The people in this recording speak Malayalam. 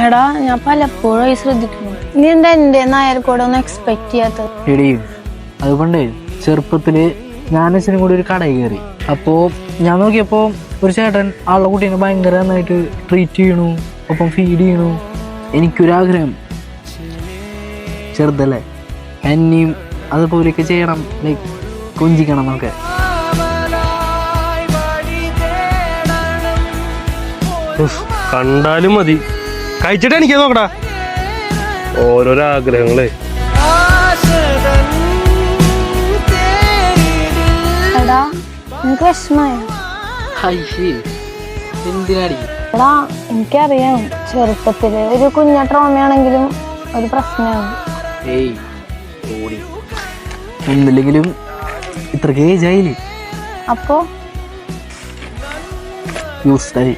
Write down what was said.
എടാ ഞാൻ പലപ്പോഴും ശ്രദ്ധിക്കുന്നു. നീ എന്താ എന്റെ നായർക്കൂടെ ഒന്നും എക്സ്പെക്ട് ചെയ്യാത്തത്? എടിയും അതുകൊണ്ടേ ചെറുപ്പത്തില് ഞാനും അച്ഛനും കൂടി ഒരു കടയിൽ കയറി. അപ്പോ ഞാൻ നോക്കിയപ്പോ ഒരു ചേട്ടൻ ആളുടെ കുട്ടീനെ ഭയങ്കര നന്നായിട്ട് ട്രീറ്റ് ചെയ്യണു, ഒപ്പം ഫീഡ് ചെയ്യണു. എനിക്കൊരാഗ്രഹം, ചെറുതല്ലേ, എന്നെയും അതുപോലെയൊക്കെ ചെയ്യണം, ലൈക്ക് കൊഞ്ചിക്കണം എന്നൊക്കെ. കണ്ടാലും മതി, കഴിച്ചിട്ട് എനിക്ക് നോക്കടാ ഓരോരോ ആഗ്രഹങ്ങളെ. എടാ നിനക്ക് വിഷമായ? എന്തിനാടി? എടാ എനിക്കറിയാം, ചെറുപ്പത്തില് ഒരു കുഞ്ഞ ട്രോമയാണെങ്കിലും ഒരു പ്രശ്നമാണ്. ഏയ് ഓടി ഒന്നില്ലെങ്കിലും ഇത്രക്ക് ഏജ് ആയില്ലേ, അപ്പോ യൂസ്ഡായി.